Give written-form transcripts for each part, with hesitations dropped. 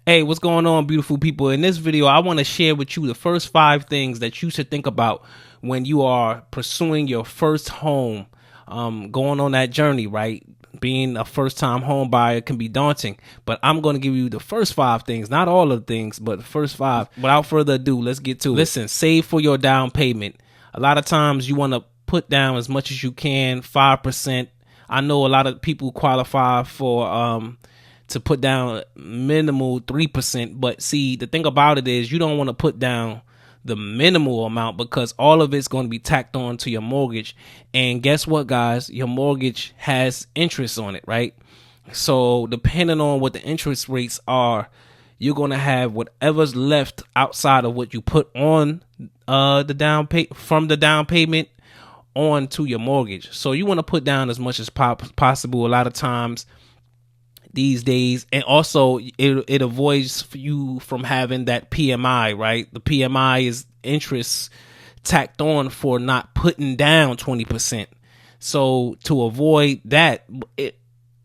Hey, what's going on, beautiful people? In this video, I want to share with you the first 5 things that you should think about when you are pursuing your first home, going on that journey, right? Being a first-time home buyer can be daunting, but I'm going to give you the first 5 things, not all of the things, but the first 5. Without further ado, let's get to it. Listen, save for your down payment. A lot of times you want to put down as much as you can, 5%. I know a lot of people qualify for to put down minimal 3%. But see, the thing about it is you don't want to put down the minimal amount because all of it's going to be tacked on to your mortgage. And guess what, guys? Your mortgage has interest on it, right? So depending on what the interest rates are, you're going to have whatever's left outside of what you put on from the down payment on to your mortgage. So you want to put down as much as possible. A lot of times these days, and also it avoids you from having that PMI, right? The PMI is interest tacked on for not putting down 20%. So to avoid that,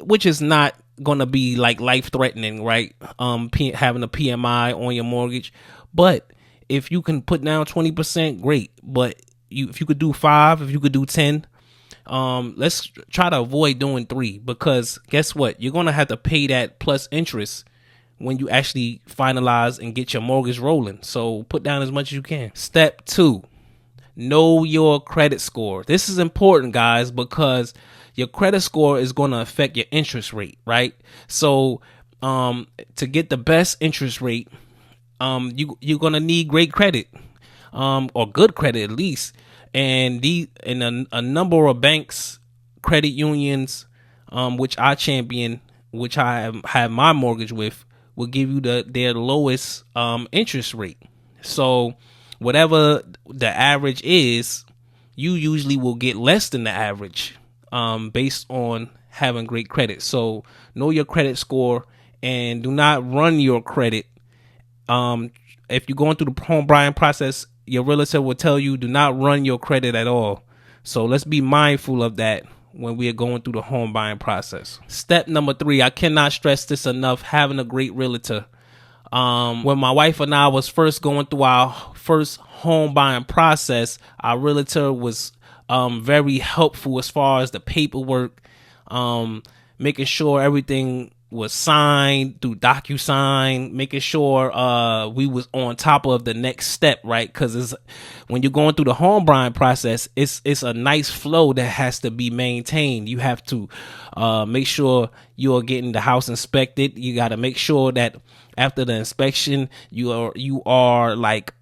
which is not going to be like life threatening, right? Having a PMI on your mortgage, but if you can put down 20%, great. But if you could do 5, if you could do 10. Let's try to avoid doing 3, because guess what? You're going to have to pay that plus interest when you actually finalize and get your mortgage rolling. So put down as much as you can. Step 2, know your credit score. This is important, guys, because your credit score is going to affect your interest rate, right? So to get the best interest rate, you're going to need great credit, or good credit at least. And a number of banks, credit unions, which I champion, which I have my mortgage with, will give you their lowest interest rate. So whatever the average is, you usually will get less than the average based on having great credit. So know your credit score and do not run your credit. If you're going through the home buying process, your realtor will tell you do not run your credit at all. So let's be mindful of that when we are going through the home buying process. Step number 3, I cannot stress this enough, having a great realtor. When my wife and I was first going through our first home buying process, our realtor was very helpful as far as the paperwork, making sure everything was signed through DocuSign, making sure we was on top of the next step, right? Because when you're going through the home buying process, it's a nice flow that has to be maintained. You have to make sure you're getting the house inspected. You got to make sure that after the inspection, you are like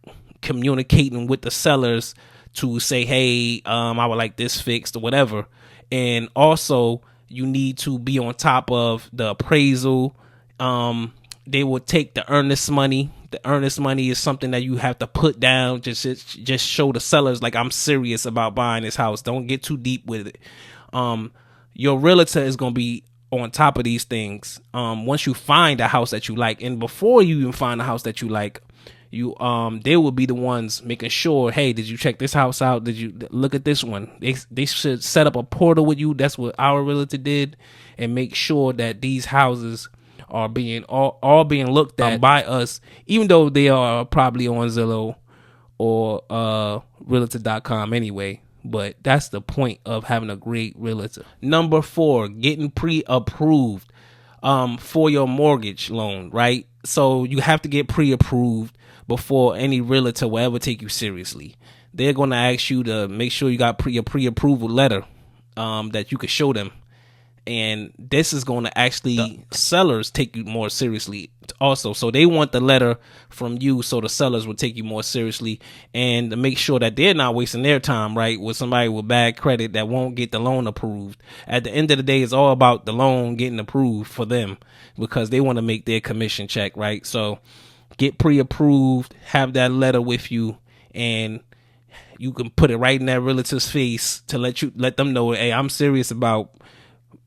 communicating with the sellers to say, hey, I would like this fixed or whatever. And also, you need to be on top of the appraisal. They will take the earnest money. The earnest money is something that you have to put down. Just show the sellers like I'm serious about buying this house. Don't get too deep with it. Your realtor is going to be on top of these things. Once you find a house that you like, and before you even find a house that you like, they will be the ones making sure, hey, did you check this house out? Did you look at this one? They should set up a portal with you. That's what our realtor did, and make sure that these houses are being all being looked at by us, even though they are probably on Zillow or realtor.com anyway. But that's the point of having a great realtor. Number 4, getting pre-approved for your mortgage loan, right? So you have to get pre-approved before any realtor will ever take you seriously. They're going to ask you to make sure you got your pre-approval letter that you can show them. And this is going to actually sellers take you more seriously also. So they want the letter from you so the sellers will take you more seriously, and to make sure that they're not wasting their time, right, with somebody with bad credit that won't get the loan approved. At the end of the day, it's all about the loan getting approved for them because they want to make their commission check, right? So get pre-approved, have that letter with you, and you can put it right in that realtor's face to let them know, hey, I'm serious about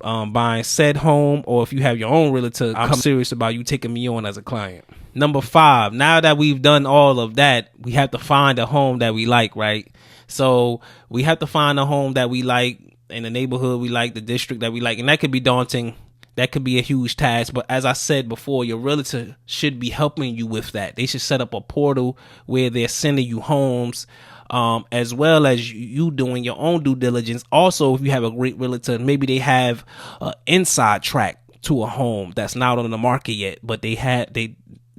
buying said home, or if you have your own realtor, I'm serious about you taking me on as a client. Number 5, now that we've done all of that, we have to find a home that we like, right? So we have to find a home that we like in the neighborhood we like, the district that we like, and that could be daunting that could be a huge task. But as I said before, your realtor should be helping you with that. They should set up a portal where they're sending you homes, as well as you doing your own due diligence. Also, if you have a great realtor, maybe they have an inside track to a home that's not on the market yet, but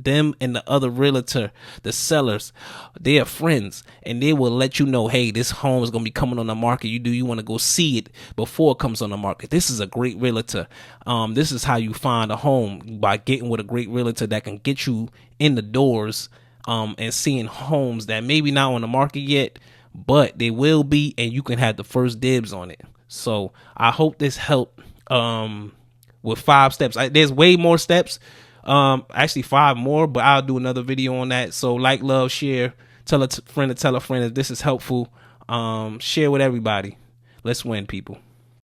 them and the other realtor, the sellers, they are friends, and they will let you know, hey, this home is going to be coming on the market. You want to go see it before it comes on the market. This is a great realtor. This is how you find a home, by getting with a great realtor that can get you in the doors, and seeing homes that maybe not on the market yet, but they will be, and you can have the first dibs on it. So I hope this helped, with 5 steps. There's way more steps. Actually 5 more, but I'll do another video on that. So like, love, share, tell a friend to tell a friend if this is helpful. Share with everybody. Let's win, people.